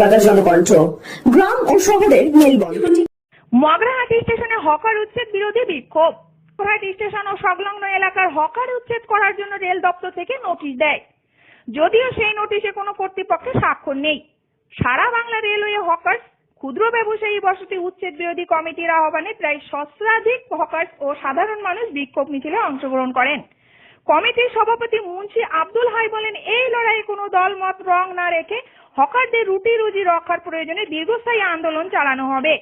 এলাকার জনকণ্ঠ। গ্রাম ও শহরের মেলবন্ধন। মগরাহাট স্টেশনে হকার উচ্ছেদ বিরোধী বিক্ষোভ। মগরাহাট স্টেশন ও সংলগ্ন এলাকার হকার উচ্ছেদ করার জন্য রেল দপ্তর থেকে নোটিশ দেয়, যদিও সেই নোটিশে কোনো কর্তৃপক্ষের স্বাক্ষর নেই। সারা বাংলা রেলওয়ে হকার্স ক্ষুদ্র ব্যবসায়ী বসতি উচ্ছেদ বিরোধী কমিটির আহ্বানে প্রায় সহস্রাধিক হকার্স ও সাধারণ মানুষ বিক্ষোভ মিছিলে অংশগ্রহণ করেন। কমিটির সভাপতি মুন্সি আব্দুল হাই বলেন, এই লড়াইয়ে কোনো দলমত রং না রেখে হকারদের রুটি রুজি রক্ষার প্রয়োজনে দীর্ঘস্থায়ী আন্দোলন চালানো হবে।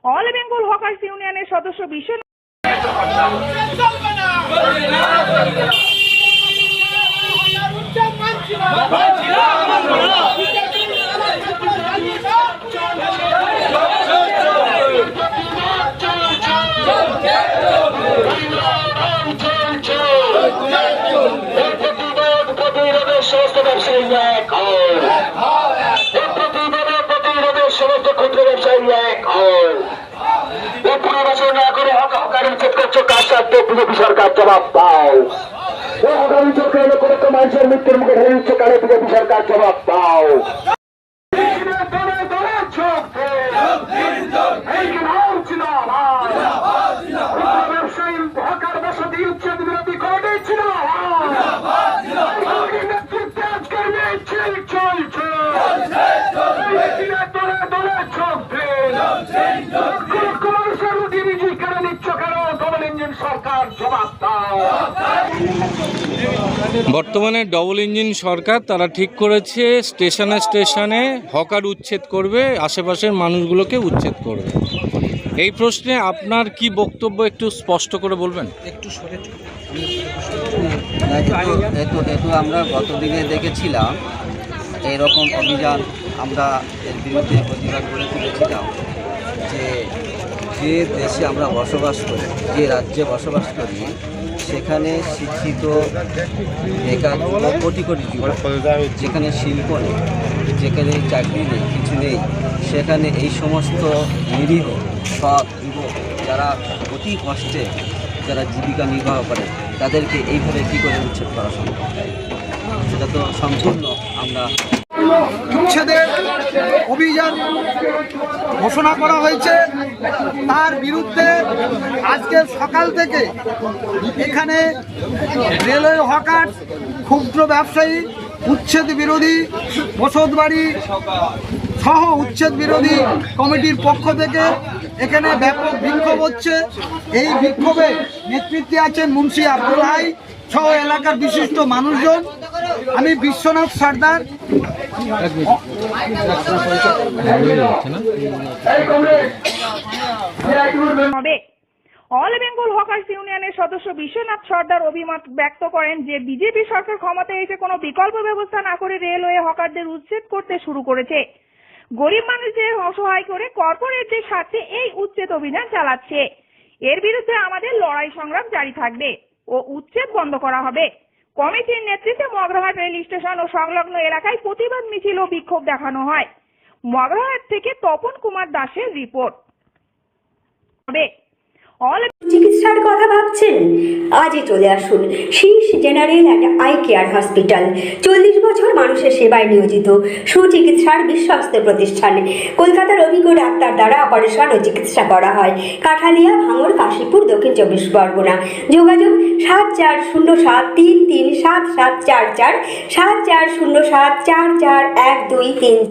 অল বেঙ্গল হকার্স ইউনিয়নের সদস্য বিশ্ব সমস্ত ক্ষুদ্র ব্যবসায়ী পুনর্বাসন না করে হকার উচ্ছেদ করছো কার সাথে বিজেপি সরকার জবাব পাও। হকার উচ্ছেদ করে কোনো তো মানুষের মৃত্যুর মুখে ঢেলে দিচ্ছে কালে বিজেপি সরকার জবাব পাও। ব্যবসায়ী হকার বসতি উচ্ছেদ বিরোধী কমিটি ছিল বর্তমানে ডবল ইঞ্জিন সরকার তারা ঠিক করেছে স্টেশনে স্টেশনে হকার উচ্ছেদ করবে, আশেপাশের মানুষগুলোকে উচ্ছেদ করবে। এই প্রশ্নে আপনার কি বক্তব্য একটু স্পষ্ট করে বলবেন? একটু আমরা গতদিনে দেখেছিলাম এইরকম অভিযান, আমরা এর বিরুদ্ধে প্রতিবাদ করে তুলেছিলাম যে যে দেশে আমরা বসবাস করি, যে রাজ্যে বসবাস করি, সেখানে শিক্ষিত বেকার কোটি কোটি যুবক, যেখানে শিল্প নেই, যেখানে চাকরি নেই, কিছু নেই, সেখানে এই সমস্ত নিরীহ সৎ যুবক যারা অতি কষ্টে যারা জীবিকা নির্বাহ করে, তাদেরকে এইভাবে কী করে উচ্ছেদ করা সম্ভব? সেটা তো সম্পূর্ণ আমরা উচ্ছেদের অভিযান ঘোষণা করা হয়েছে। তার বিরুদ্ধে আজকে সকাল থেকে এখানে রেলওয়ে হকার, ক্ষুদ্র ব্যবসায়ী, উচ্ছেদ বিরোধী বসতবাড়ি সহ উচ্ছেদ বিরোধী কমিটির পক্ষ থেকে এখানে ব্যাপক বিক্ষোভ হচ্ছে। এই বিক্ষোভে নেতৃত্বে আছেন মুন্সি আব্দুল হাই সহ এলাকার বিশিষ্ট মানুষজন। আমি বিশ্বনাথ সর্দার। অল বেঙ্গল হকার্স ইউনিয়নের সদস্য বিশ্বনাথ সর্দার অভিমত ব্যক্ত করেন যে বিজেপি সরকার ক্ষমতায় এসে কোনো বিকল্প ব্যবস্থা না করে রেলওয়ে হকারদের উচ্ছেদ করতে শুরু করেছে। গরিব মানুষদের অসহায় করে কর্পোরেটদের স্বার্থে এই উচ্ছেদ অভিযান চালাচ্ছে। এর বিরুদ্ধে আমাদের লড়াই সংগ্রাম জারি থাকবে ও উচ্ছেদ বন্ধ করা হবে। কমিটির নেতৃত্বে মগরাহাট রেল স্টেশন ও সংলগ্ন এলাকায় প্রতিবাদ মিছিল ও বিক্ষোভ দেখানো হয়। মগরাহাট থেকে তপন কুমার দাসের রিপোর্ট। চিকিৎসার কথা ভাবছেন? আজই চলে আসুন শীর্ষ general and eye care hospital. 40 বছর মানুষের সেবায় নিয়োজিত সুচিকিৎসার বিশ্বস্ত প্রতিষ্ঠান। কলকাতার অভিজ্ঞ ডাক্তার দ্বারা অপারেশন ও চিকিৎসা করা হয়। কাঠালিয়া, ভাঙড়, কাশীপুর, দক্ষিণ 24 পরগনা। যোগাযোগ 7407337744, 7407441233।